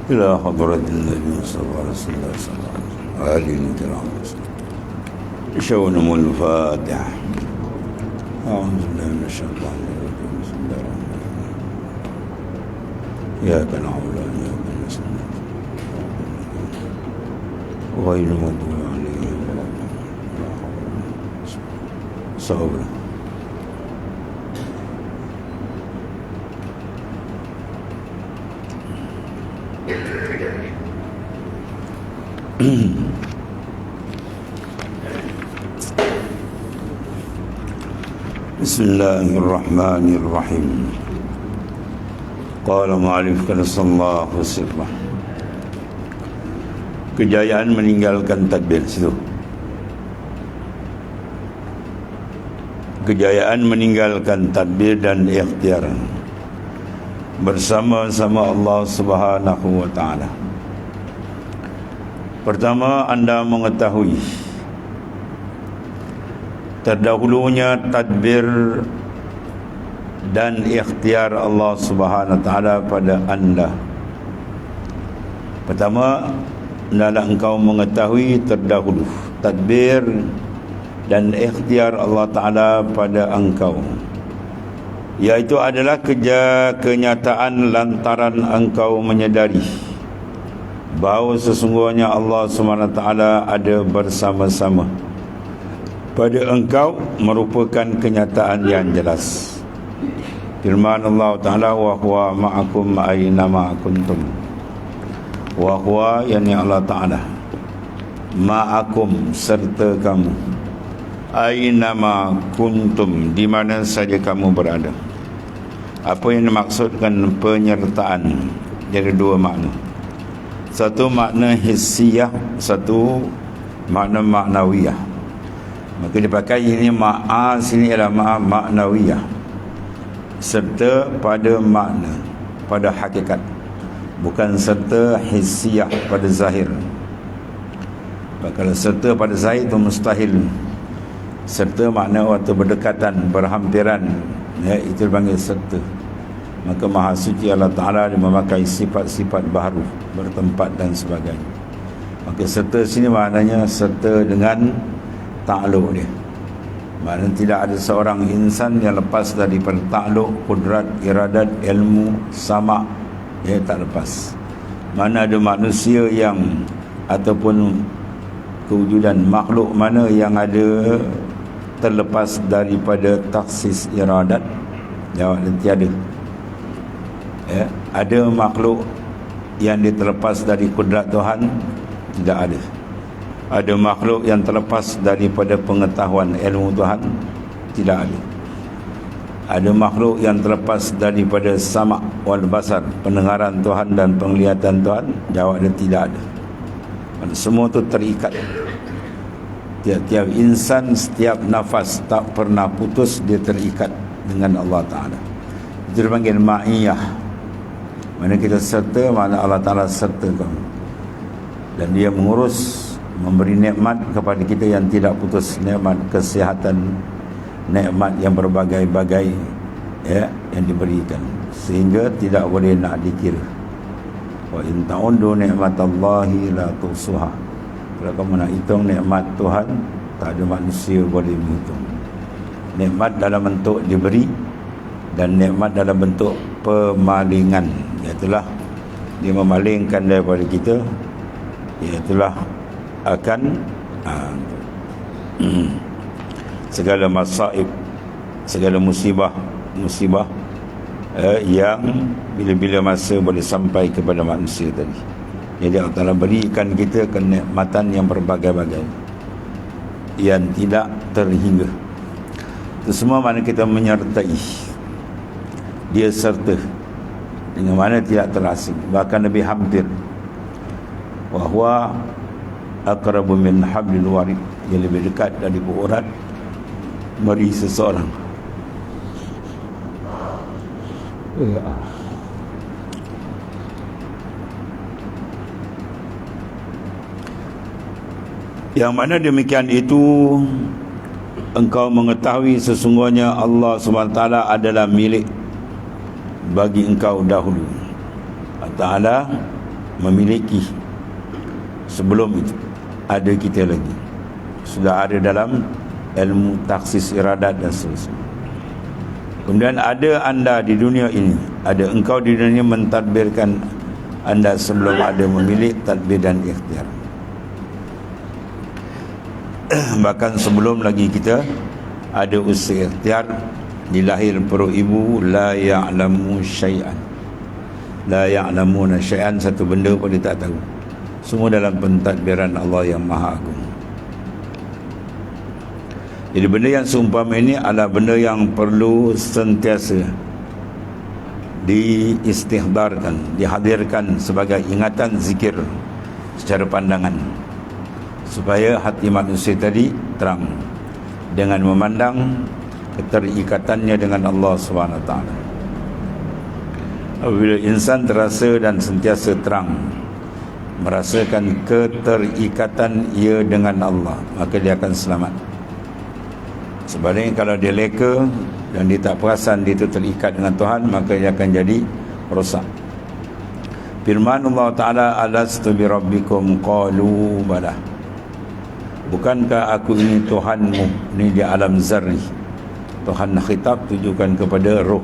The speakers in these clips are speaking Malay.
إلى حضرة النبي صلى الله عليه وسلم آله الكرام شونم الفاتحة. أعوذ بالله من الشيطان الرجيم. بسم الله الرحمن الرحيم. إياك نعبد وإياك نستعين غير المغضوب عليهم ولا الضالين. صبرا. Bismillahirrahmanirrahim. Qala mu'alif sallallahu sirrah. Kejayaan meninggalkan tadbir situ. Kejayaan meninggalkan tadbir dan ikhtiar bersama-sama Allah Subhanahu wa taala. Pertama, anda mengetahui terdahulunya tadbir dan ikhtiar Allah Subhanahu wa taala pada anda. Pertama, hendaklah engkau mengetahui terdahulu tadbir dan ikhtiar Allah taala pada engkau, iaitu adalah kenyataan lantaran engkau menyadari bahawa sesungguhnya Allah Subhanahu wa taala ada bersama-sama pada engkau merupakan kenyataan yang jelas. Firman Allah Ta'ala, wa huwa ma'akum aina ma kuntum. Wa huwa, yani Allah Ta'ala, ma'akum, serta kamu, aina ma kuntum, di mana saja kamu berada. Apa yang dimaksudkan penyertaan? Jadi dua makna. Satu makna hissiyah, satu makna maknawiyah. Maka dipakai ini ma'a sini adalah ma'a maknawiyah, serta pada makna, pada hakikat, bukan serta hissiyah pada zahir. Kalau serta pada zahir itu mustahil. Serta makna waktu berdekatan, berhampiran, ya, itu dipanggil serta. Maka Maha Suci Allah Ta'ala dia memakai sifat-sifat baharu, bertempat dan sebagainya. Maka serta sini maknanya serta dengan ta'aluk dia. Maknanya tidak ada seorang insan yang lepas daripada ta'aluk, kudrat, iradat, ilmu, sama', ya, tak lepas. Mana ada manusia yang ataupun kewujudan makhluk mana yang ada terlepas daripada taksis iradat? Jawab, tiada. Ya, ada makhluk yang terlepas dari kudrat Tuhan? Tidak ada. Ada makhluk yang terlepas daripada pengetahuan ilmu Tuhan? Tidak ada. Ada makhluk yang terlepas daripada sama' wal basar, pendengaran Tuhan dan penglihatan Tuhan? Jawabnya tidak ada. Semua itu terikat. Tiap-tiap insan, setiap nafas tak pernah putus, dia terikat dengan Allah Ta'ala. Itu dipanggil ma'iyah. Mana kita serta, mana Allah Ta'ala serta kamu. Dan dia mengurus, memberi nikmat kepada kita yang tidak putus, nikmat kesihatan, nikmat yang berbagai-bagai, ya, yang diberikan, sehingga tidak boleh nak dikira. Wa in ta'uddu ni'matallahi la tuhsuha. Kalau kamu nak hitung nikmat Tuhan, tak ada manusia boleh menghitung. Nikmat dalam bentuk diberi dan nikmat dalam bentuk pemalingan, iaitulah dia memalingkan daripada kita, iaitulah akan segala masaib, segala musibah yang bila-bila masa boleh sampai kepada manusia tadi. Jadi Allah Ta'ala berikan kita kenikmatan yang berbagai-bagai, yang tidak terhingga. Itu semua mana kita menyertai, dia serta, dengan mana tidak terasing, bahkan lebih hampir. Wa huwa aqrabu min hablil warid, yang lebih dekat dari urat meri seseorang. Yang mana demikian itu, engkau mengetahui sesungguhnya Allah SWT adalah milik bagi engkau dahulu. Allah Ta'ala memiliki sebelum itu ada kita lagi, sudah ada dalam ilmu taksis iradat dan seterusnya. Kemudian ada anda di dunia ini, ada engkau di dunia mentadbirkan anda sebelum ada memilih tadbir dan ikhtiar. Bahkan sebelum lagi kita ada usaha ikhtiar, di lahir perut ibu la ya'lamu syai'an, la ya'lamuna syai'an, satu benda pun dia tak tahu. Semua dalam pentadbiran Allah yang Maha Agung. Jadi benda yang seumpama ini adalah benda yang perlu sentiasa diistihdarkan, dihadirkan sebagai ingatan zikir secara pandangan, supaya hati manusia tadi terang dengan memandang keterikatannya dengan Allah SWT. Apabila insan terasa dan sentiasa terang merasakan keterikatan ia dengan Allah, maka dia akan selamat. Sebaliknya kalau dia leka dan dia tak perasan dia itu terikat dengan Tuhan, maka dia akan jadi rosak. Firman Allah Ta'ala, alastu bi rabbikum qalu bala. Bukankah aku ini Tuhanmu? Ini di alam zarri. Tuhan khitab tujukan kepada roh.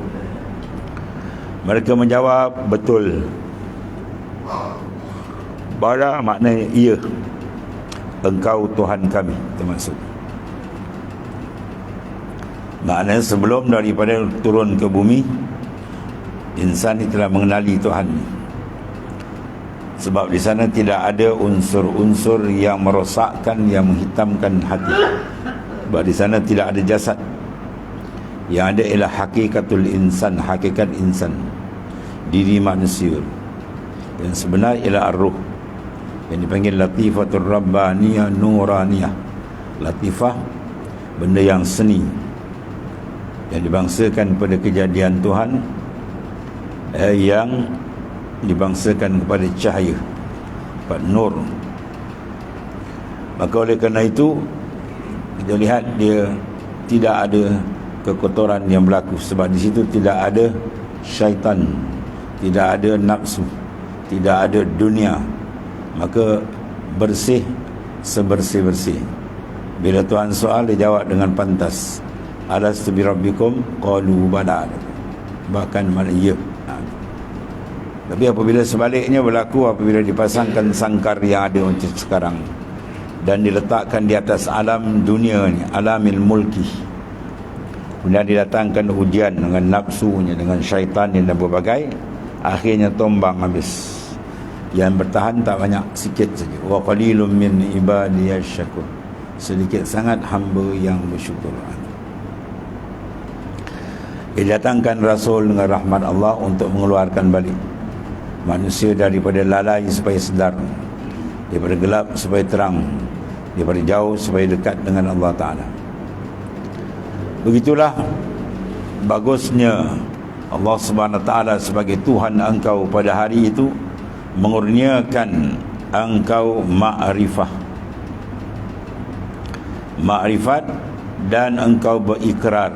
Mereka menjawab, betul. Bala maknanya iya, engkau Tuhan kami, termasuk. Maknanya sebelum daripada turun ke bumi, insan ini telah mengenali Tuhan. Sebab di sana tidak ada unsur-unsur yang merosakkan, yang menghitamkan hati. Sebab di sana tidak ada jasad. Yang ada ialah hakikatul insan, hakikat insan, diri manusia. Yang sebenar ialah ar-ruh, yang dipanggil latifatul rabbaniyah nuraniyah. Latifah, benda yang seni, yang dibangsakan pada kejadian Tuhan, yang dibangsakan kepada cahaya, kepada nur. Maka oleh kerana itu kita lihat dia tidak ada kekotoran yang berlaku, sebab di situ tidak ada syaitan, tidak ada nafsu, tidak ada dunia. Maka bersih sebersih-bersih. Bila Tuhan soal, dia jawab dengan pantas, alastu bi rabbikum qalu bala. Bahkan mana ya. Tapi apabila sebaliknya berlaku, apabila dipasangkan sangkar yang ada macam sekarang dan diletakkan di atas alam dunia ni, alamil mulki, kemudian didatangkan ujian dengan nafsunya, dengan syaitan dan berbagai, akhirnya tombang habis. Yang bertahan tak banyak, sikit saja. Wa qalilum min ibadiyash syakur, sedikit sangat hamba yang bersyukur. Didatangkan Rasul dengan rahmat Allah untuk mengeluarkan balik manusia daripada lalai supaya sedar, daripada gelap supaya terang, daripada jauh supaya dekat dengan Allah Ta'ala. Begitulah bagusnya Allah Subhanahu Wa Ta'ala sebagai Tuhan engkau pada hari itu mengurniakan engkau ma'rifah, ma'rifat, dan engkau berikrar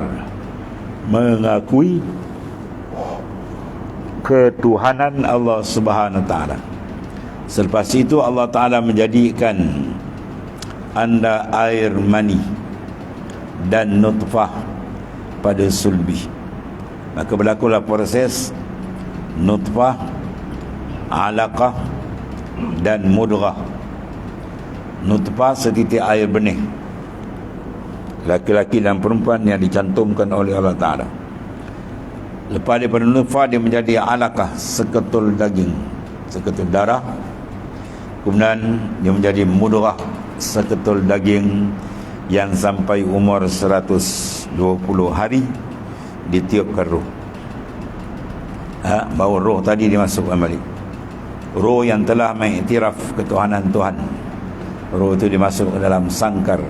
mengakui ketuhanan Allah Subhanahu Wa Ta'ala. Selepas itu Allah Ta'ala menjadikan anda air mani dan nutfah pada sulbi. Maka berlakulah proses nutfah, alaqah dan mudghah. Nutfah setitik air benih, laki-laki dan perempuan yang dicantumkan oleh Allah Ta'ala. Lepas daripada nutfah, dia menjadi alaqah, seketul daging, seketul darah. Kemudian dia menjadi mudghah, seketul daging yang sampai umur 120 hari ditiupkan roh. Baru roh tadi dimasukkan balik. Roh yang telah mengiktiraf ketuhanan Tuhan, roh itu dimasukkan dalam sangkar,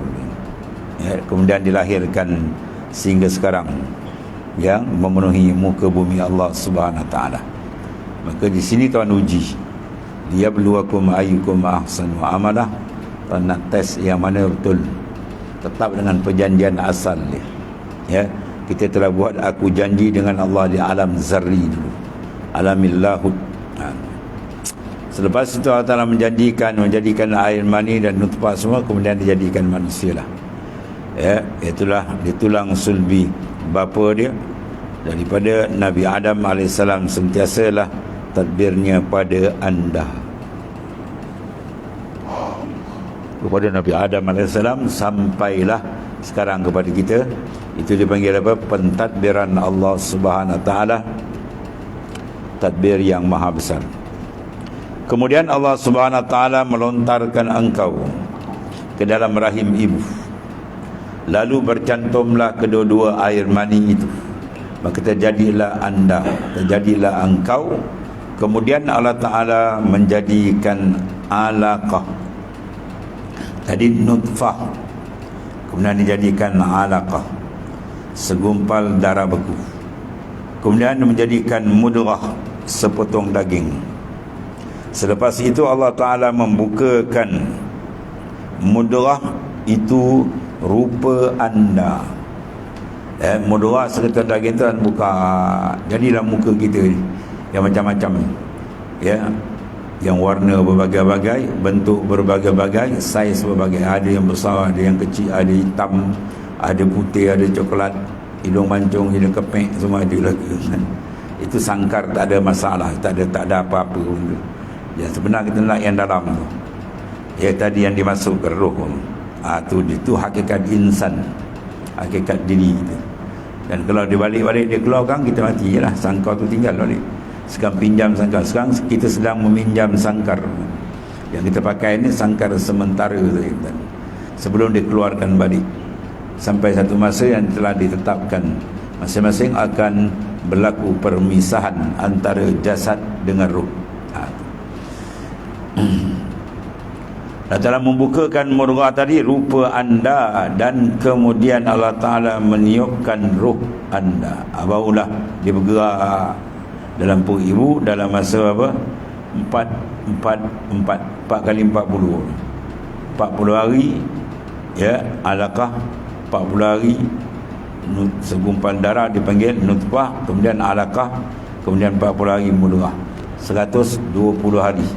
kemudian dilahirkan sehingga sekarang, yang memenuhi muka bumi Allah Subhanahu Wa Ta'ala. Maka di sini Tuhan uji, liyabluwakum ayyukum ahsanu amalah. Tuhan nak test yang mana betul tetap dengan perjanjian asal dia. Ya, kita telah buat aku janji dengan Allah di alam zarri dulu, alamil lahud. Selepas itu Allah Ta'ala menjadikan air mani dan nutfah semua, kemudian dijadikan manusia lah. Ya, itulah di tulang sulbi bapa dia daripada Nabi Adam AS. Sentiasalah tadbirnya pada anda, kepada Nabi Adam AS sampailah sekarang kepada kita. Itu dipanggil apa? Pentadbiran Allah Subhanahu Wa Taala, tadbir yang maha besar. Kemudian Allah Subhanahu Wa Taala melontarkan engkau ke dalam rahim ibu, lalu bercantumlah kedua-dua air mani itu, maka terjadilah anda, terjadilah engkau. Kemudian Allah Ta'ala menjadikan alaqah, tadi nutfah, kemudian dijadikan alaqah, segumpal darah beku, kemudian menjadikan mudghah, sepotong daging. Selepas itu Allah Ta'ala membukakan mudghah itu rupa anda. Mudghah seketul daging tu kan buka, jadilah muka kita yang macam-macam, ya, yang warna berbagai-bagai, bentuk berbagai-bagai, saiz berbagai, ada yang besar, ada yang kecil, ada hitam, ada putih, ada coklat, hidung mancung, hidung kepek, semua ada lagi. Itu sangkar, tak ada masalah, tak ada apa-apa pun. Yang sebenar kita nak yang dalam tu, ya, tadi yang dimasukkan roh itu hakikat insan, hakikat diri kita. Dan kalau dibalik-balik dia keluarkan, kita mati je lah, sangkar tu tinggal balik. Sekarang pinjam sangkar, sekarang kita sedang meminjam sangkar. Yang kita pakai ni sangkar sementara saja, sebelum dikeluarkan balik, sampai satu masa yang telah ditetapkan masing-masing akan berlaku permisahan antara jasad dengan roh. Allah Ta'ala membukakan mudghah tadi rupa anda, dan kemudian Allah Ta'ala meniupkan roh anda. Barulah dia bergerak dalam perut ibu dalam masa apa? 4 kali 40 hari, ya, alaqah 40 hari, segumpal darah dipanggil nutfah, kemudian alaqah, kemudian 40 hari mudghah, 120 hari.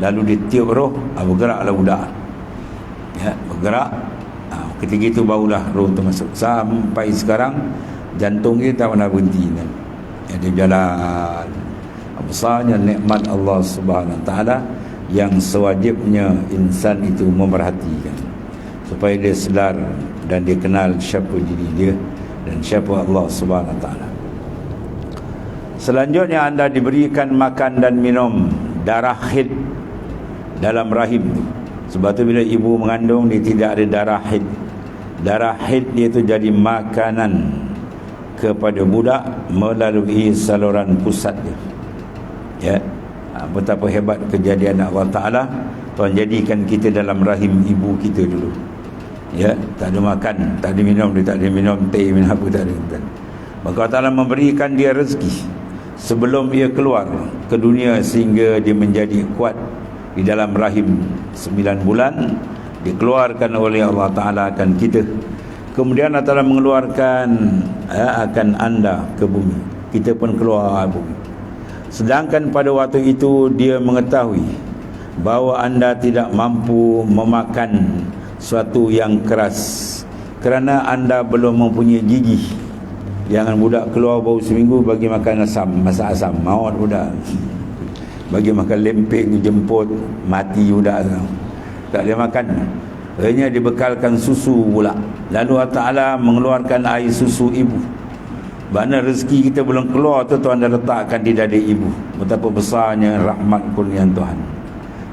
Lalu ditiup roh, bergeraklah budak, ya, bergerak. Ketika itu barulah roh itu masuk. Sampai sekarang jantung kita tak pernah berhenti, kan? Ya, dia jalan. Besarnya nikmat Allah Subhanahu Wa Taala yang sewajibnya insan itu memerhatikan, supaya dia sedar dan dia kenal siapa diri dia dan siapa Allah Subhanahu Wa Taala. Selanjutnya anda diberikan makan dan minum darah haid dalam rahim tu. Sebab tu bila ibu mengandung, dia tidak ada darah haid. Darah haid dia tu jadi makanan kepada budak melalui saluran pusat dia, ya. Betapa hebat kejadian Allah Ta'ala. Tuhan jadikan kita dalam rahim ibu kita dulu, ya. Tak ada makan, tak ada minum, dia tak ada minum teh, minum apa, tak ada. Maka Allah Ta'ala memberikan dia rezeki sebelum ia keluar ke dunia, sehingga dia menjadi kuat di dalam rahim 9 bulan, dikeluarkan oleh Allah Ta'ala akan kita. Kemudian Allah Ta'ala mengeluarkan akan anda ke bumi, kita pun keluar bumi. Sedangkan pada waktu itu dia mengetahui bahawa anda tidak mampu memakan suatu yang keras kerana anda belum mempunyai gigi. Jangan budak keluar baru seminggu bagi makan asam, masak asam, maut budak. Bagi makan lempeng, jemput, mati budak. Tak boleh makan. Akhirnya dibekalkan susu pula. Lalu Allah Ta'ala mengeluarkan air susu ibu. Mana rezeki kita belum keluar tu, Tuhan dah letakkan di dada ibu. Betapa besarnya rahmat kurniaan Tuhan.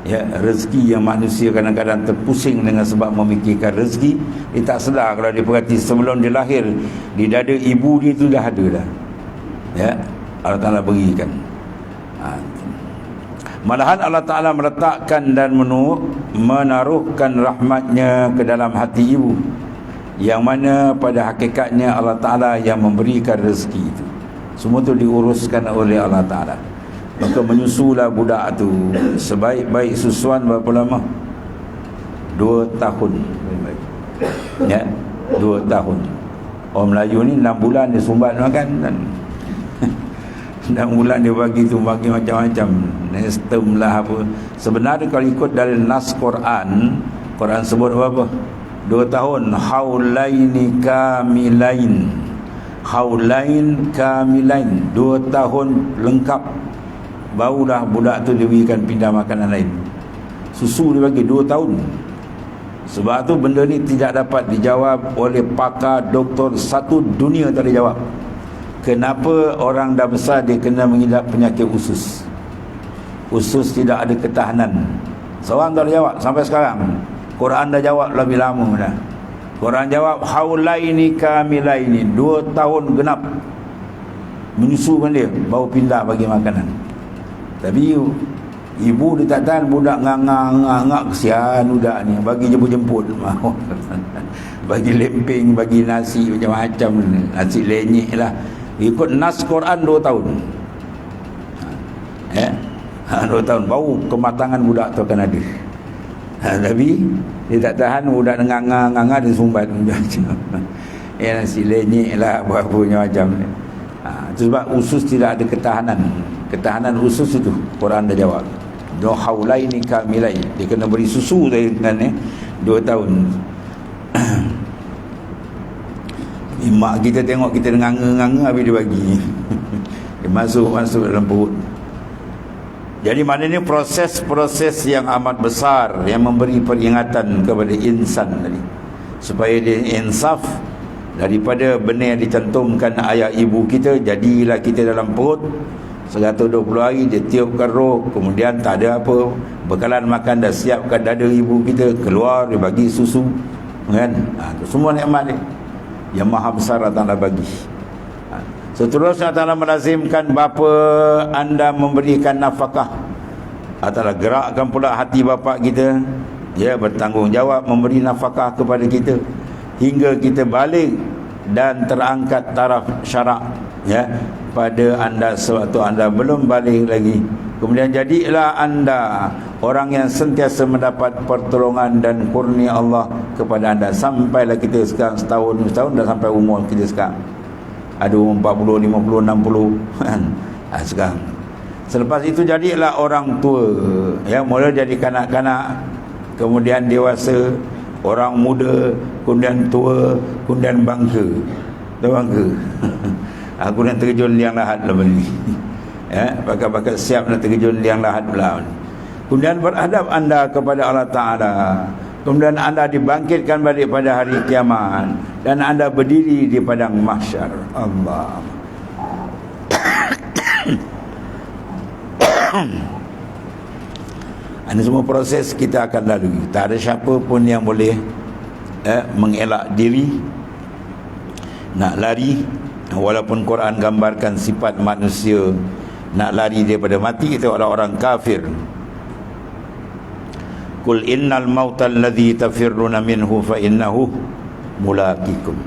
Ya, rezeki yang manusia kadang-kadang terpusing dengan sebab memikirkan rezeki. Dia tak sedar kalau dia perhati sebelum dia lahir, di dada ibu dia tu dah ada dah. Ya, Allah Ta'ala berikan. Malahan Allah Ta'ala meletakkan dan menaruhkan rahmatnya ke dalam hati ibu, yang mana pada hakikatnya Allah Ta'ala yang memberikan rezeki itu. Semua itu diuruskan oleh Allah Ta'ala. Maka menyusulah budak tu sebaik-baik susuan berapa lama? 2 tahun. Ya, 2 tahun. Orang Melayu ni 6 bulan dia sumbat makan kan. Dan bulan dia bagi tu bagi macam-macam nestem lah apa. Sebenarnya kalau ikut dari nas Quran, Quran sebut apa? 2 tahun, haulaini kamilain. Haulain kamilain, 2 tahun lengkap. Barulah budak tu diberikan pindah makanan lain. Susu dia bagi 2 tahun. Sebab tu benda ni tidak dapat dijawab oleh pakar doktor satu dunia, tak dijawab. Kenapa orang dah besar dia kena mengidap penyakit usus? Usus tidak ada ketahanan. Seorang tak jawab sampai sekarang. Quran dah jawab lebih lama dah. Quran jawab haulaini kamilaini, 2 tahun genap menyusukan dia, baru pindah bagi makanan. Tapi ibu dia tak tahan, budak ngangak kesian budak ni, bagi jemput-jemput. Bagi lempeng, bagi nasi macam-macam, nasi lenyek lah. Ikut nas Quran 2 tahun. 2 tahun baru kematangan budak tu akan ada. Tapi dia tak tahan, budak nganga dia sumbat macam. Nasi lenyek lah, apa-apa macam ni. Sebab usus tidak ada ketahanan. Ketahanan usus itu Quran dah jawab. Do haulaini kamilai, dia kena beri susu dari kan 2 tahun. Mak kita tengok kita nganga habis dia bagi. Dia masuk dalam perut. Jadi maknanya proses-proses yang amat besar yang memberi peringatan kepada insan tadi, supaya dia insaf daripada benda yang dicantumkan ayah ibu kita. Jadilah kita dalam perut 120 hari, dia tiupkan roh, kemudian tak ada apa, bekalan makan dah siapkan dada ibu kita, keluar dia bagi susu kan. Semua nikmat dia yang maha besar Allah bagi. Seterusnya Allah melazimkan bapa anda memberikan nafkah. Allah gerakkan pula hati bapa kita, ya, bertanggungjawab memberi nafkah kepada kita hingga kita balik dan terangkat taraf syarak, ya, pada anda sewaktu anda belum balik lagi. Kemudian jadilah anda orang yang sentiasa mendapat pertolongan dan kurnia Allah kepada anda sampailah kita sekarang setahun dah sampai umur kita sekarang. Ada umur 40, 50, 60 kan. Sekarang selepas itu jadilah orang tua, ya, mula jadi kanak-kanak, kemudian dewasa, orang muda, kemudian tua, kemudian bangka. Aku nak terjun liang lahat lah ni. Ya, pakai siap nak terjun liang lahat pula. Kemudian berhadap anda kepada Allah Ta'ala. Kemudian anda dibangkitkan balik pada hari kiamat, dan anda berdiri di padang mahsyar. Allah. Ini semua proses kita akan lalui. Tak ada siapa pun yang boleh mengelak diri nak lari. Walaupun Quran gambarkan sifat manusia nak lari daripada mati, itu adalah orang kafir. Qul innal mautal ladzi tafirruna minhu fa innahu mulaqikum.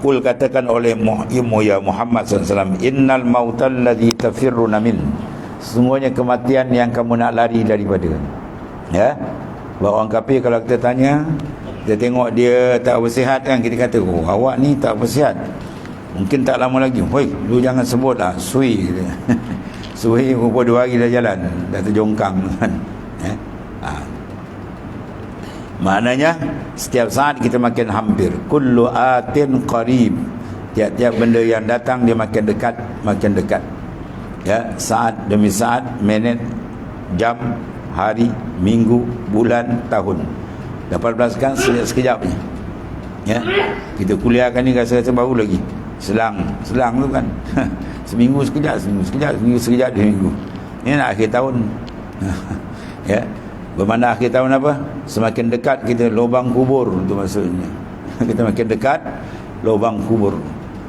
Qul, katakan oleh ya Muhammad SAW, innal mautal ladzi tafirruna min, sesungguhnya kematian yang kamu nak lari daripada. Ya, bahawa orang kafir kalau kita tanya, kita tengok dia tak bersihat kan, kita kata, oh, awak ni tak bersihat, mungkin tak lama lagi. Hoi, lu jangan sebutlah sui. Sui rupa 2 hari dah jalan, dah terjongkang kan. Maknanya setiap saat kita makin hampir. Kullu atin qarib, tiap-tiap benda yang datang dia makin dekat, makin dekat. Ya, saat demi saat, minit, jam, hari, minggu, bulan, tahun. 18 kan sekejap ni. Ya, kita kuliahkan ni rasa-rasa baru lagi. Selang tu kan. Seminggu sekejap, seminggu sekejap, 2 minggu. Ini nak akhir tahun. Ya, bermakna akhir tahun apa? Semakin dekat kita lubang kubur, itu maksudnya. Kita makin dekat lubang kubur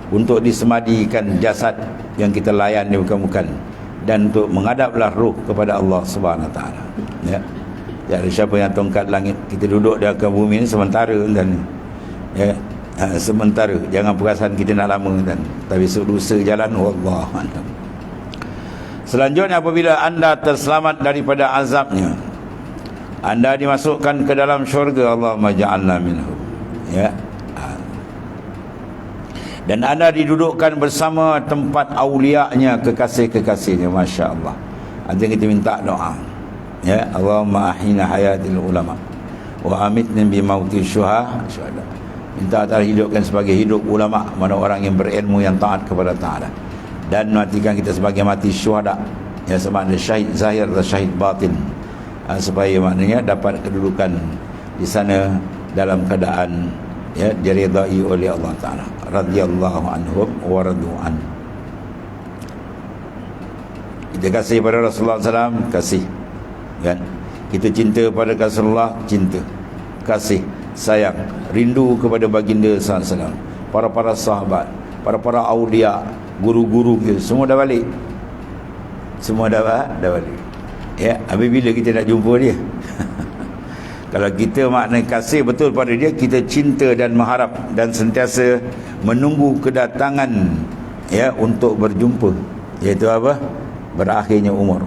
untuk disemadikan jasad yang kita layan di muka-muka, dan untuk menghadaplah ruh kepada Allah Subhanahu Wa Taala. Ya, jadi siapa yang tongkat langit, kita duduk di atas bumi ini sementara, dan ya, sementara, jangan perasan kita nak lama kan, tapi dosa jalan wallah. Selanjutnya, apabila anda terselamat daripada azabnya, anda dimasukkan ke dalam syurga. Allahumma ja'alna minhum. Ya, Dan anda didudukkan bersama tempat aulianya, kekasih-kekasihnya. Masya Allah. Nanti kita minta doa, ya, Allahumma ahina hayatil ulama wa amitna bi mauti syuhada. Minta Allah hidupkan sebagai hidup ulama, mana orang yang berilmu, yang taat kepada Ta'ala, dan matikan kita sebagai mati syuhada, ya, sama ada syahid zahir dan syahid batin, supaya maknanya dapat kedudukan di sana dalam keadaan, ya, diridai oleh Allah Ta'ala. Radhiyallahu anhum wa radu'an. Kita kasih pada Rasulullah SAW, kasih, kan? Kita cinta pada Rasulullah, cinta, kasih, sayang, rindu kepada baginda SAW, para sahabat, para aulia, guru-guru kita, semua dah balik. Semua dah balik. Ya, habis bila kita nak jumpa dia? Kalau kita makna kasih betul pada dia, kita cinta dan mengharap dan sentiasa menunggu kedatangan, ya, untuk berjumpa, iaitu apa? Berakhirnya umur.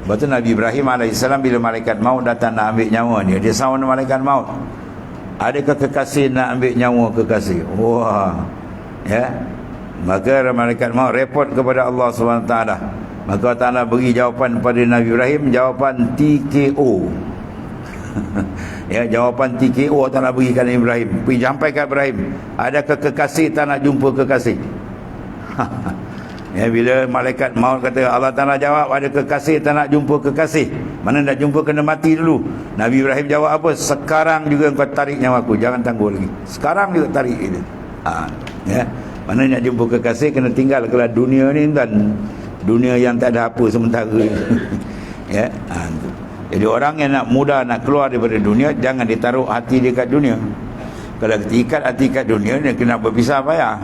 Lepas tu Nabi Ibrahim AS, bila malaikat maut datang nak ambil nyawa dia sawang malaikat maut, adakah kekasih nak ambil nyawa kekasih? Wah, ya. Maka malaikat maut report kepada Allah SWT. Maka Allah Ta'ala beri jawapan pada Nabi Ibrahim, jawapan TKO. Ya, jawapan TKO tak nak berikan Ibrahim. Pergi sampai ke Ibrahim, adakah kekasih tak nak jumpa kekasih? Ya, bila malaikat maut kata, Allah Ta'ala jawab, ada kekasih tak nak jumpa kekasih? Mana nak jumpa kena mati dulu. Nabi Ibrahim jawab apa? Sekarang juga kau tarik nyawa aku, jangan tangguh lagi. Sekarang juga tarik itu. Ya, mana nak jumpa kekasih kena tinggal kelah dunia ni, dan dunia yang tak ada apa sementara. Ya, jadi orang yang nak mudah nak keluar daripada dunia, jangan ditaruh hati dia kat dunia. Kalau terikat hati kat dunia, dia kena berpisah payah.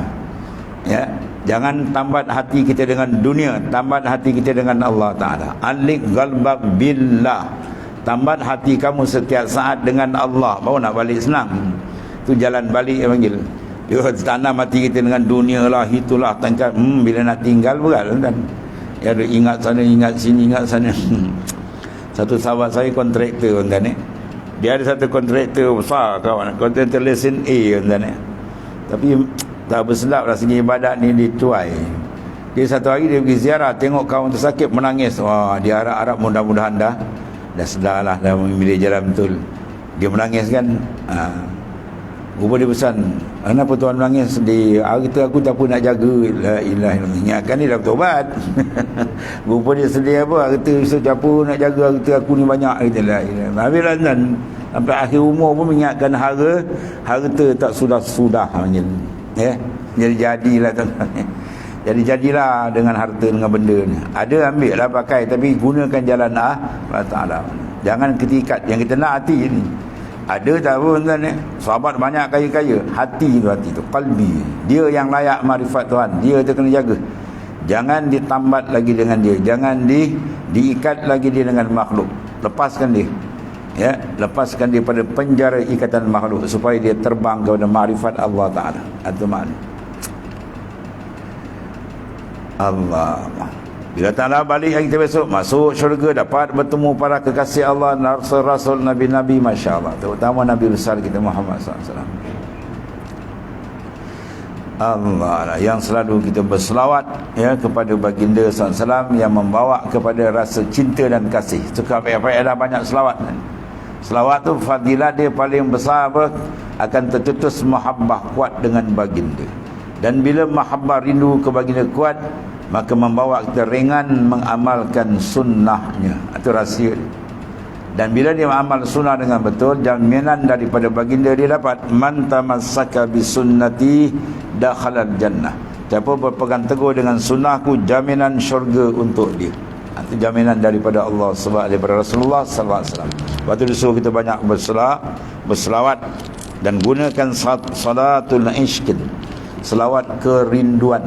Ya, jangan tambat hati kita dengan dunia, tambat hati kita dengan Allah Ta'ala. Alik galbak billah, tambat hati kamu setiap saat dengan Allah, baru nak balik senang. Tu jalan balik yang panggil. Dia tanam hati kita dengan dunia lah, itulah tangkat. Bila nak tinggal berat kan. Ya, ingat sana, ingat sini, ingat sana. Satu sahabat saya kontraktor, kan, dia ada satu kontraktor besar, kawan, kontraktor lesen A, kan, tapi tak bersedap lah segi ibadat ni dituai. Dia satu hari dia pergi ziarah, tengok kawan tu sakit, menangis. Wah, dia harap-harap mudah-mudahan dah sedar lah, dah memilih jalan betul. Dia menangis kan. Rupa dia pesan, kenapa tuan menangis? Di hari tu aku tak pun nak jaga. La ilaha illallah. Ingatkan ni dah bertobat. Rupa dia sedih apa? Hari tu siapa nak jaga, hari tu aku ni banyak. La ilaha. Habis lah, sampai akhir umur pun mengingatkan harta tak sudah-sudah. Ya, jadilah tuan. Jadi jadilah dengan harta, dengan benda ni. Ada ambil lah pakai, tapi gunakan jalan Allah Ta'ala. Jangan ketikat. Yang kita nak hati ni. Ada tak pun tuan, sahabat banyak kaya-kaya, hati tu qalbi, dia yang layak marifat Tuhan, dia tu kena jaga. Jangan ditambat lagi dengan dia, jangan diikat lagi dia dengan makhluk. Lepaskan dia, ya, lepaskan dia pada penjara ikatan makhluk, supaya dia terbang kepada marifat Allah Ta'ala. Itu makna Allah. Bila Ta'ala balik hari kita besok, masuk syurga, dapat bertemu para kekasih Allah, Rasul, Nabi-Nabi, Masya Allah, terutama Nabi besar kita Muhammad SAW. Allah, yang selalu kita berselawat, ya, kepada baginda SAW, yang membawa kepada rasa cinta dan kasih. Suka apa-apa ada banyak selawat. Selawat tu fadilah dia paling besar apa? Akan tertutus mahabbah kuat dengan baginda. Dan bila mahabbah rindu ke baginda kuat, maka membawa kita ringan mengamalkan sunnahnya. Itu rahsia dia. Dan bila dia amal sunnah dengan betul, jaminan daripada baginda dia dapat. Man tamassaka bisunnati dakhalal jannah. Siapa berpegang teguh dengan sunnahku, jaminan syurga untuk dia. Itu jaminan daripada Allah sebab daripada Rasulullah sallallahu alaihi wasallam. Lepas tu disuruh kita banyak berselawat dan gunakan salatul ishq, selawat kerinduan.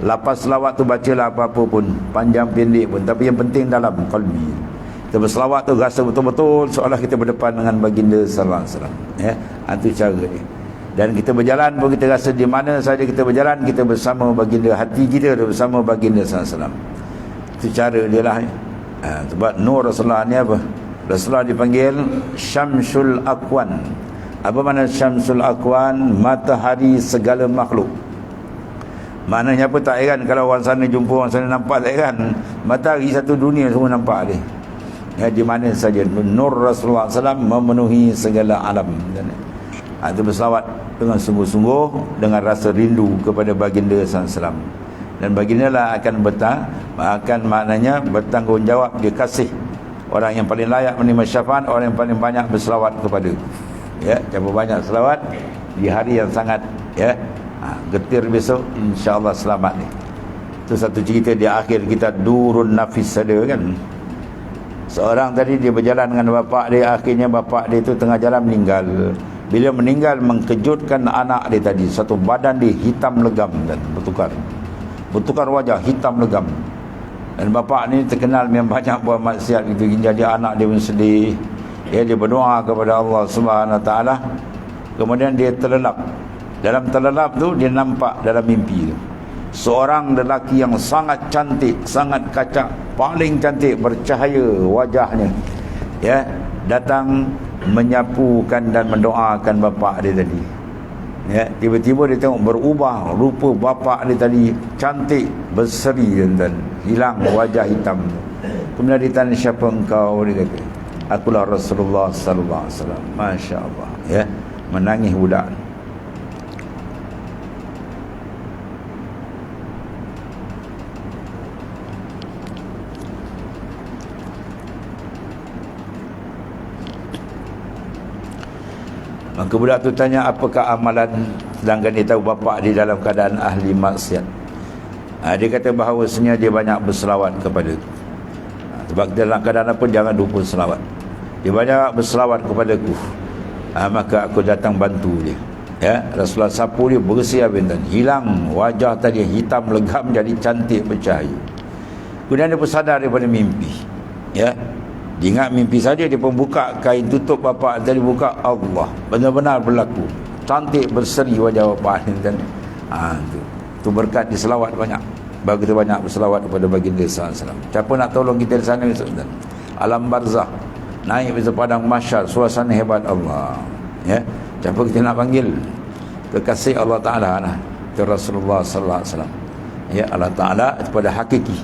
Lapas selawat tu bacalah apa-apa pun, panjang pendek pun, tapi yang penting dalam qalbi. Kita berselawat tu rasa betul-betul seolah kita berdepan dengan baginda sallallahu alaihi wasallam. Ya, itu cara dia. Dan kita berjalan pun kita rasa di mana saja kita berjalan, kita bersama baginda, hati kita bersama baginda sallallahu alaihi wasallam. Itu cara dia lah. Sebab nur Rasulullah ni apa? Rasulullah dipanggil Syamsul Akwan. Apa makna Syamsul Akwan? Matahari segala makhluk. Maknanya apa, tak heran kalau orang sana jumpa orang sana nampak, tak heran. Matahari satu dunia semua nampak dia. Ya, di mana saja nur Rasulullah SAW memenuhi segala alam. Itu berselawat dengan sungguh-sungguh, dengan rasa rindu kepada baginda SAW. Dan baginda lah akan maknanya bertanggungjawab, dia kasih orang yang paling layak menerima syafaat, orang yang paling banyak berselawat kepada. Ya, siapa banyak selawat di hari yang sangat getir besok, insya-Allah selamat ni. Itu satu cerita di akhir kita Durun Nafis ada kan. Seorang tadi dia berjalan dengan bapak dia, akhirnya bapak dia tu tengah jalan meninggal. Bila meninggal mengkejutkan anak dia tadi, satu badan dia hitam legam dan bertukar wajah hitam legam. Dan bapak ni terkenal memang banyak buat maksiat gitu, jadi anak dia pun sedih. Ya, dia berdoa kepada Allah Subhanahu Wa Taala. Kemudian dia terlelap. Dalam terlelap tu dia nampak dalam mimpi tu seorang lelaki yang sangat cantik, sangat kacak, paling cantik, bercahaya wajahnya, ya, datang menyapukan dan mendoakan bapak dia tadi. Ya, tiba-tiba dia tengok berubah rupa bapak dia tadi, cantik, berseri dan hilang wajah hitam. Kemudian ditanya, siapa engkau? Dia kata, akulah Rasulullah sallallahu alaihi wasallam. Masya-Allah, ya, menangis budak. Maka budak tu tanya, apakah amalan, sedangkan dia tahu bapak dia dalam keadaan ahli maksiat. Dia kata bahawasanya dia banyak berselawat kepada. Sebab dalam keadaan apa, jangan lupa selawat. Dia banyak berselawat kepadaku, maka aku datang bantu dia. Ya, Rasulullah sapu dia, bersih habis dan hilang wajah tadi hitam legam jadi cantik bercahaya. Kemudian dia pun sadar daripada mimpi. Ya, dia ingat mimpi saja, dia pun buka kain tutup bapak tadi, buka, Allah, benar-benar berlaku, cantik berseri wajah bapak ni kan. Tu berkat di selawat banyak. Bagi kita banyak berselawat kepada baginda sallallahu alaihi wasallam. Siapa nak tolong kita di sana besok dan alam barzah, naik ke padang mahsyar, suasana hebat Allah. Ya, siapa kita nak panggil? Kekasih Allah Taala lah, itu Rasulullah sallallahu alaihi wasallam. Ya, Allah Taala kepada hakiki,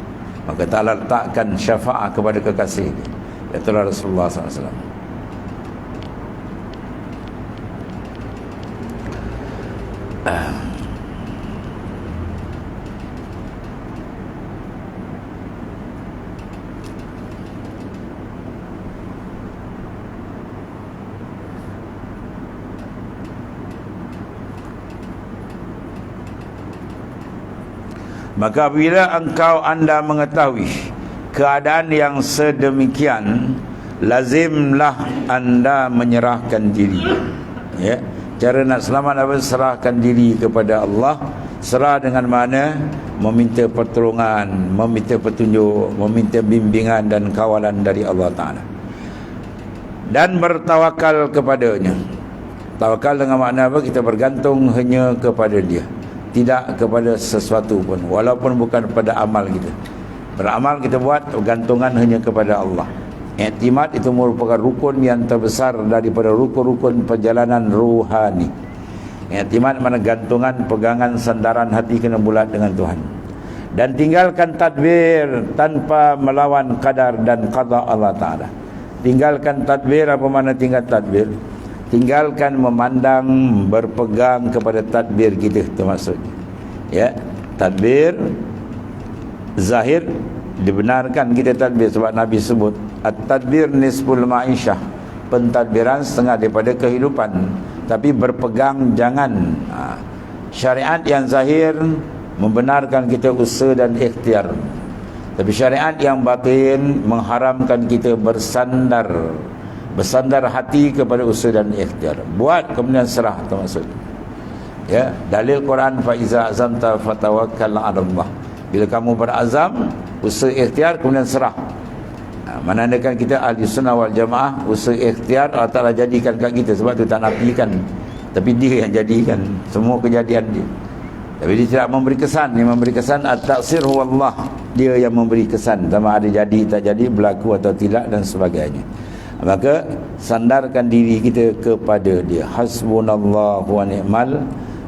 maka Taala letakkan syafaat kepada kekasih dia, iaitu Rasulullah sallallahu alaihi wasallam. Maka bila anda mengetahui keadaan yang sedemikian, lazimlah anda menyerahkan diri. Ya, cara nak selamat apa? Serahkan diri kepada Allah. Serah dengan mana? Meminta pertolongan, meminta petunjuk, meminta bimbingan dan kawalan dari Allah Ta'ala, dan bertawakal kepadanya. Tawakal dengan makna apa? Kita bergantung hanya kepada dia, tidak kepada sesuatu pun, walaupun bukan pada amal kita. Beramal kita buat, gantungan hanya kepada Allah. Iktimad itu merupakan rukun yang terbesar daripada rukun-rukun perjalanan ruhani. Iktimad mana gantungan, pegangan, sandaran hati kena bulat dengan Tuhan. Dan tinggalkan tadbir tanpa melawan qadar dan qada Allah Ta'ala. Tinggalkan tadbir, apa mana tinggal tadbir? Tinggalkan memandang, berpegang kepada tadbir kita, itu maksudnya. Ya, tadbir zahir dibenarkan kita tadbir, sebab Nabi sebut at-tadbir nisful ma'isyah, pentadbiran setengah daripada kehidupan. Tapi berpegang jangan. Syariat yang zahir membenarkan kita usaha dan ikhtiar, tapi syariat yang batin mengharamkan kita bersandar hati kepada usaha dan ikhtiar. Buat kemudian serah, itu maksud. Ya, dalil Quran, fa iza azamta fatawakkal 'ala Allah. Bila kamu berazam, usaha ikhtiar, kemudian serah. Menandakan kita ahli sunnah wal jamaah, usaha ikhtiar Allah Ta'ala jadikan kat kita. Sebab tu tak nafikan, tapi dia yang jadikan semua kejadian dia. Tapi dia tidak memberi kesan. Dia memberi kesan at-taksir huwa Allah. Dia yang memberi kesan, sama ada jadi tak jadi, berlaku atau tidak dan sebagainya. Maka sandarkan diri kita kepada dia. Hasbunallahu wa ni'mal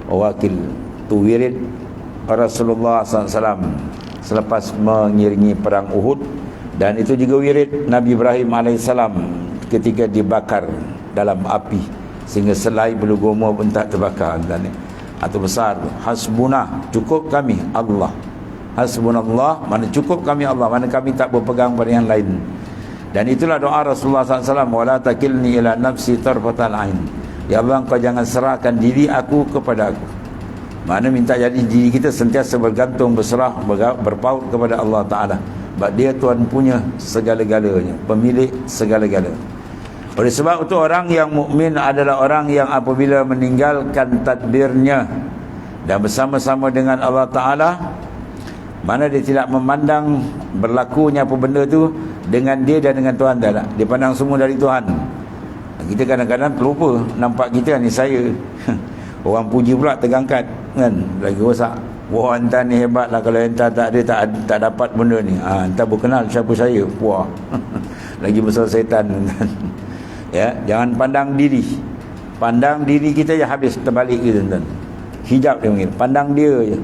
wakil. Tu wirid Rasulullah SAW selepas mengiringi perang Uhud, dan itu juga wirid Nabi Ibrahim AS ketika dibakar dalam api sehingga selai bulu goma pun tak terbakar. Dan atau besar, hasbuna, cukup kami Allah. Hasbunallah, mana cukup kami Allah, mana kami tak berpegang pada yang lain. Dan itulah doa Rasulullah SAW, wala takilni ila nafsi tarfatal ain. Ya Allah, engkau jangan serahkan diri aku kepada aku. Mana minta jadi diri kita sentiasa bergantung, berserah, berpaut kepada Allah Ta'ala. Sebab dia Tuhan punya segala-galanya, pemilik segala-gala. Oleh sebab itu orang yang mukmin adalah orang yang apabila meninggalkan tadbirnya dan bersama-sama dengan Allah Ta'ala, mana dia tidak memandang berlakunya apa benda tu dengan dia dan dengan Tuhan tak. Dia pandang semua dari Tuhan. Kita kadang-kadang terlupa nampak kita ni saya. Orang puji pula tergangkat kan, lagi rosak. Wah, entah ni hebat lah, kalau entah tak ada tak dapat benda ni. Entah berkenal siapa saya. Wah. Lagi besar setan kan. Ya, jangan pandang diri. Pandang diri kita je habis terbalik kita tuan. Hijab dia panggil, pandang dia je.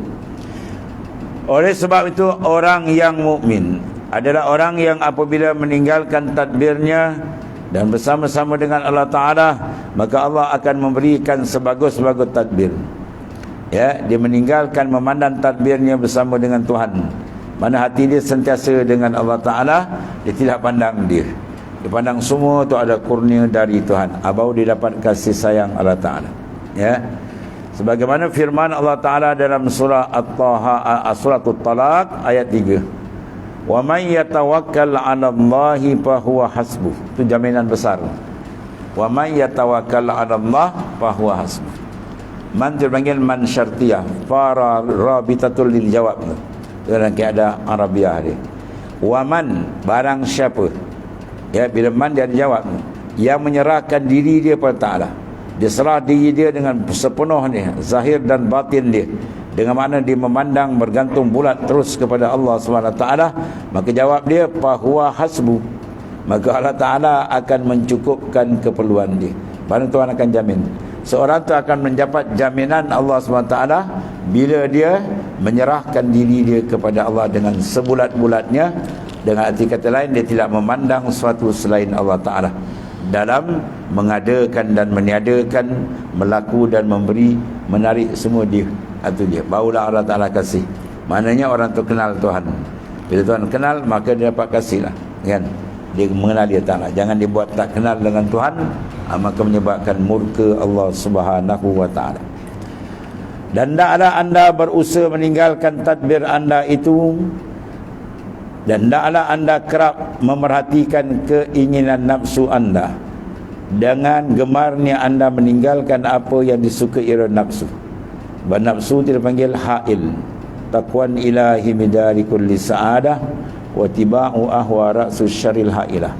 Oleh sebab itu orang yang mukmin adalah orang yang apabila meninggalkan tadbirnya dan bersama-sama dengan Allah Ta'ala, maka Allah akan memberikan sebagus-bagus tadbir. Ya, dia meninggalkan memandang tadbirnya bersama dengan Tuhan. Mana hati dia sentiasa dengan Allah Ta'ala, dia tidak pandang dia. Dia pandang semua tu ada kurnia dari Tuhan. Baru dia dapat kasih sayang Allah Ta'ala. Ya. Sebagaimana firman Allah Ta'ala dalam surah At-Taha, suratul Talaq ayat 3. Wa man yatawakkal 'ala Allahi fa huwa hasbuh. Itu jaminan besar. Wa man yatawakkal 'ala Allah fa huwa hasbuh. Man dipanggil man syartiyah, para rabitatul lil jawab. Dalam keadaan Arabiah dia. Wa man, barang siapa. Ya, bila man dia jawab, yang menyerahkan diri dia pada Ta'ala. Dia serah diri dia dengan sepenuhnya, zahir dan batin dia, dengan mana dia memandang bergantung bulat terus kepada Allah SWT, maka jawab dia fahuwa hasbu, maka Allah Ta'ala akan mencukupkan keperluan dia. Baru Tuhan akan jamin. Seorang tu akan mendapat jaminan Allah SWT bila dia menyerahkan diri dia kepada Allah dengan sebulat-bulatnya. Dengan arti kata lain, dia tidak memandang sesuatu selain Allah Ta'ala dalam mengadakan dan meniadakan, melaku dan memberi, menarik, semua dia. Itu dia, barulah Allah Ta'ala kasih. Maknanya orang tu kenal Tuhan. Bila Tuhan kenal, maka dia dapat kasih lah, kan? Dia mengenal dia Ta'ala. Jangan dibuat tak kenal dengan Tuhan, maka menyebabkan murka Allah Subhanahu wa Ta'ala. Dan taklah anda berusaha meninggalkan tadbir anda itu, dan taklah anda kerap memerhatikan keinginan nafsu anda dengan gemarnya anda meninggalkan apa yang disukai oleh nafsu. Dan nafsu tidak panggil ha'il, taqwan ilahi midari kulli sa'adah wa tiba'u ahwa ra'su syaril ha'ilah.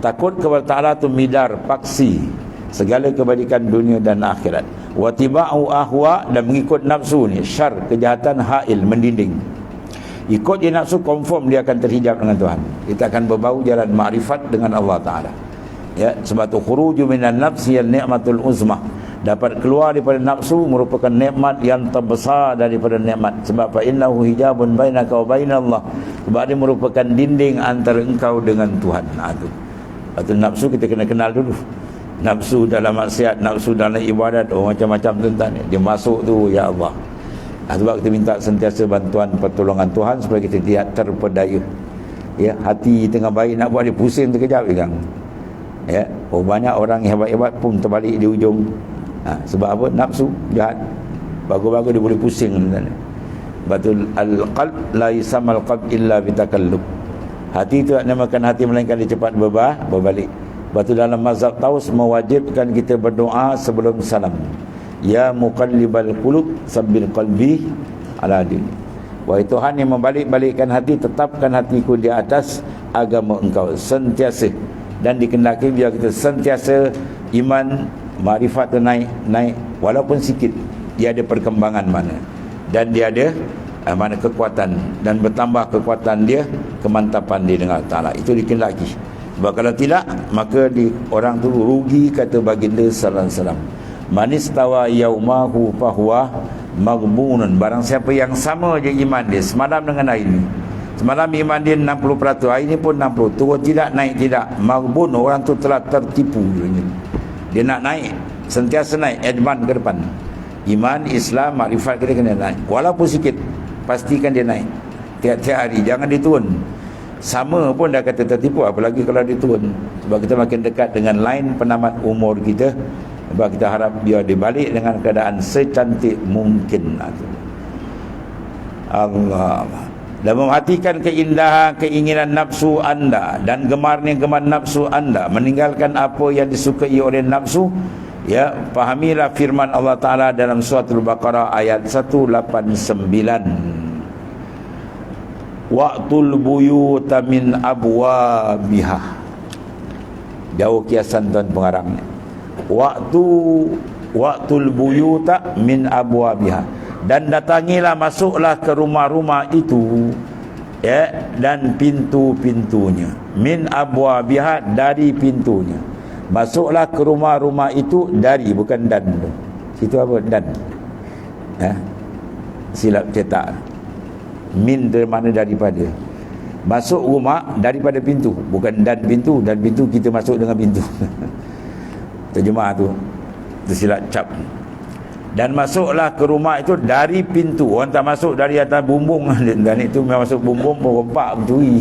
Takut kepada Ta'ala tu midar, paksi segala kebaikan dunia dan akhirat. Wa tiba'u ahwa, dan mengikut nafsu ni syar, kejahatan, ha'il, mendinding. Ikut dia nafsu, confirm dia akan terhijab dengan Tuhan. Kita akan berbau jalan ma'rifat dengan Allah Ta'ala. Ya, sebab tu khuruju minan nafsi yang ni'matul uzmah. Dapat keluar daripada nafsu merupakan nikmat yang terbesar daripada nikmat. Sebab fa innahu hijabun bainaka wa bainallah. Sebab dia merupakan dinding antara engkau dengan Tuhan. Itu. Atau nafsu kita kena kenal dulu. Nafsu dalam maksiat, nafsu dalam ibadat, macam-macam tentang ni. Dia masuk tu, ya Allah. Sebab kita minta sentiasa bantuan pertolongan Tuhan supaya kita tidak terpedaya. Ya, hati tengah baik nak buat dia pusing terkejap je kan. Ya, banyak orang hebat-hebat pun terbalik di ujung. Sebab apa? Nafsu jahat. Bagus-bagus dia boleh pusing. Batul al-qalb la yusammal qalb illa bitakallub. Hati itu tak namakan hati melainkan dia cepat berbalik. Batul dalam mazhab Taus mewajibkan kita berdoa sebelum salam. Ya muqallibal qulub sabbil qalbi ala din. Wahai Tuhan yang membalik-balikkan hati, tetapkan hatiku di atas agama engkau sentiasa. Dan dikendaki biar kita sentiasa iman, makrifat tu naik walaupun sikit. Dia ada perkembangan mana, dan dia ada mana kekuatan, dan bertambah kekuatan dia, kemantapan dia dengan Allah Ta'ala. Itu dikendaki. Sebab kalau tidak, maka orang tu rugi, kata baginda sallallahu alaihi wasallam. Man istawa yaumahu fahuwa maghbunun, barang siapa yang sama je iman dia semalam dengan hari ini. Semalam iman dia 60%, hari ini pun 60%, turun tidak, naik tidak, maghbun, orang tu telah tertipu. Dia nak naik, sentiasa naik, advance ke depan. Iman, Islam, makrifat kita kena naik, walaupun sikit, pastikan dia naik tiap-tiap hari, jangan diturun. Sama pun dah kata tertipu, apalagi kalau diturun. Sebab kita makin dekat dengan line penamat umur kita, sebab kita harap biar dibalik dengan keadaan secantik mungkin. Allah. Dan memperhatikan keindahan keinginan nafsu anda dan gemarnya gemar nafsu anda, meninggalkan apa yang disukai oleh nafsu. Ya, fahamilah firman Allah Ta'ala dalam surah Al-Baqarah ayat 189. Waqtul buyuta min abwabiha. Jauh kiasan tuan pengarang ni. Waqtul buyuta min abwabiha, dan datangilah, masuklah ke rumah-rumah itu, ya, dan pintu-pintunya. Min abwabiha, dari pintunya. Masuklah ke rumah-rumah itu, dari, bukan dan. Situ apa? Dan. Silap cetak. Min dari mana? Daripada. Masuk rumah daripada pintu, bukan dan pintu. Dan pintu kita masuk dengan pintu. Terjemah tu tersilap cap. Dan masuklah ke rumah itu dari pintu. Orang tak masuk dari atas bumbung. Dan itu memang masuk bumbung pun rempak mencuri.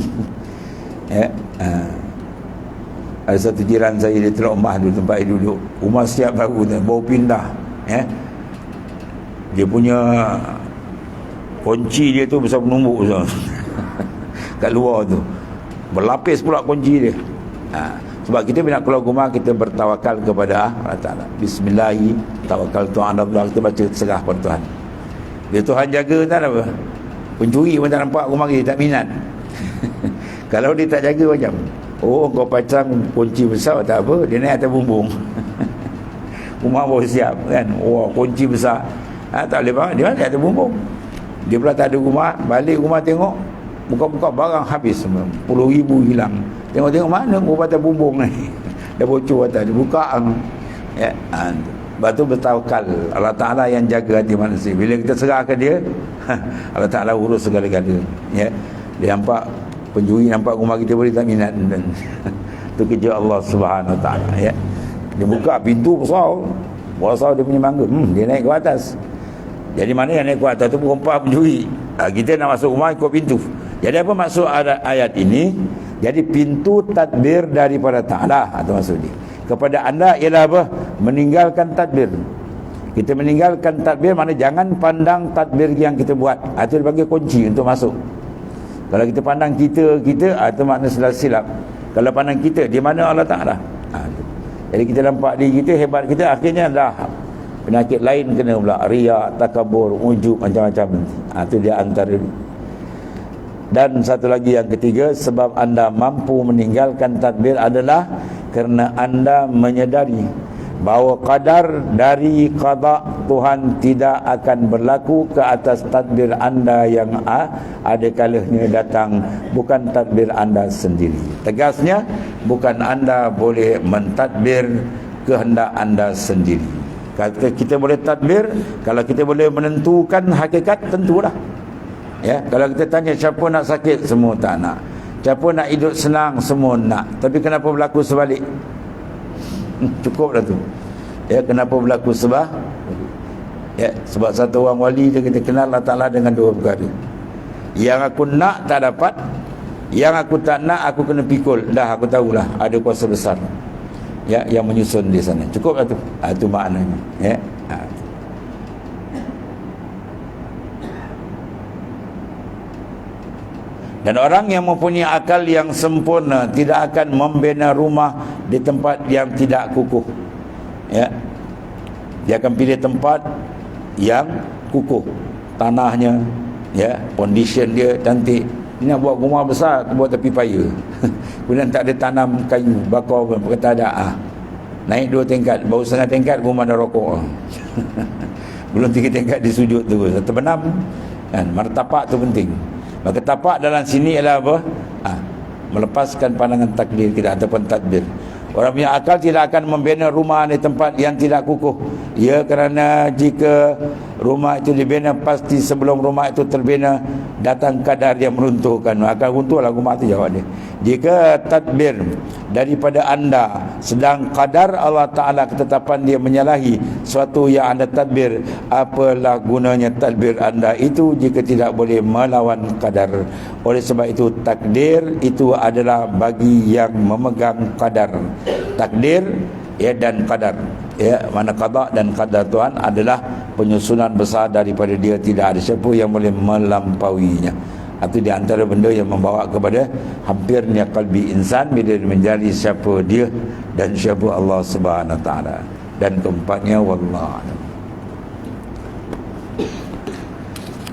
Ada satu jiran saya, dia teluk rumah dulu, tempat dia duduk. Rumah siap baru, baru pindah. Dia punya kunci dia tu besar penumbuk kat luar tu, berlapis pula kunci dia. Sebab kita bila keluar rumah, kita bertawakal kepada Allah Ta'ala. Bismillahi tawakkaltu 'ala Allah, kita baca serah pada Tuhan. Dia Tuhan jaga, tak apa. Pencuri pun tak nampak rumah kita, tak minat. Kalau dia tak jaga macam, oh kau pasang kunci besar tak apa, dia naik atas bumbung. Rumah baru siap kan, oh kunci besar, tak boleh bangun, dia naik atas bumbung. Dia pula tak ada rumah, balik rumah tengok, buka-buka barang habis semua, 10,000 hilang. Tengok-tengok mana rumah atas bumbung ni. Dah bocor atas, dia buka. Lepas tu bertawakal. Allah Ta'ala yang jaga hati manusia. Bila kita serah ke dia, Allah Ta'ala urus segala-gala. Ya. Dia nampak pencuri, nampak rumah kita boleh tak minat. Itu kerja Allah Subhanahu Wa Ta'ala. Ya. Dia buka pintu besar, dia punya mangga. Dia naik ke atas. Jadi mana yang naik ke atas tu perempuan pencuri. Kita nak masuk rumah ikut pintu. Jadi apa maksud ayat ini? Jadi pintu tadbir daripada Ta'ala, atau maksud dia kepada anda ialah apa? Meninggalkan tadbir. Kita meninggalkan tadbir, mana jangan pandang tadbir yang kita buat. Itu dipanggil kunci untuk masuk. Kalau kita pandang kita, itu makna silap. Kalau pandang kita, di mana Allah Ta'ala? Jadi kita nampak diri kita, hebat kita, akhirnya dah penyakit lain kena pula, riak, takabur, ujub, macam-macam. Itu dia antara. Dan satu lagi yang ketiga, sebab anda mampu meninggalkan tadbir adalah kerana anda menyedari bahawa qadar dari qada Tuhan tidak akan berlaku ke atas tadbir anda yang ada kalanya datang, bukan tadbir anda sendiri. Tegasnya, bukan anda boleh mentadbir kehendak anda sendiri. Kalau kita boleh tadbir, kalau kita boleh menentukan hakikat, tentulah. Ya, kalau kita tanya siapa nak sakit, semua tak nak. Siapa nak hidup senang, semua nak. Tapi kenapa berlaku sebalik? Cukuplah tu. Ya, kenapa berlaku sebab? Ya, sebab satu orang wali dia kata, kenal Allah Ta'ala dengan dua perkara. Yang aku nak tak dapat, yang aku tak nak aku kena pikul. Dah aku tahulah ada kuasa besar, ya, yang menyusun di sana. Cukuplah tu. Itu maknanya. Ya. Dan orang yang mempunyai akal yang sempurna tidak akan membina rumah di tempat yang tidak kukuh. Ya. Dia akan pilih tempat yang kukuh, tanahnya, ya, condition dia cantik. Ini nak buat rumah besar, buat tepi paya. Kemudian tak ada tanam kayu, bakar pun, kata ada. Naik 2 tingkat, baru setengah tingkat rumah dah rokok. Belum 3 tingkat di sudut tu. Terbenam kan, martapak tu penting. Maka tapak dalam sini ialah apa? Melepaskan pandangan takdir kita ataupun tadbir. Orang punya akal tidak akan membina rumah di tempat yang tidak kukuh. Ya, kerana jika Rumah itu dibina, pasti sebelum rumah itu terbina datang kadar yang meruntuhkan. Akan runtuhlah rumah itu, jawab dia. Jika tadbir daripada anda sedang kadar Allah Ta'ala ketetapan dia menyalahi suatu yang anda tadbir, apalah gunanya tadbir anda itu jika tidak boleh melawan kadar. Oleh sebab itu takdir itu adalah bagi yang memegang kadar. Takdir ya dan kadar, ya, mana qada dan qadar Tuhan adalah penyusunan besar daripada dia, tidak ada siapa yang boleh melampauinya. Itu di antara benda yang membawa kepada hampirnya kalbi insan bila dia menjadi siapa dia dan siapa Allah Subhanahu Wa Taala. Dan keempatnya, wallahu a'lam.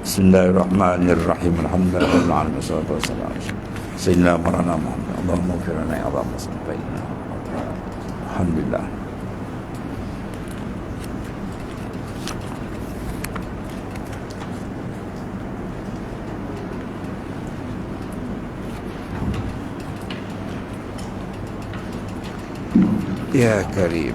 Bismillahirrahmanirrahim. Alhamdulillah wassalatu wassalamu ala sayyidina Muhammad. Allahumma ighfir lana ya Allah subhanahu. Alhamdulillah. Ya Karim.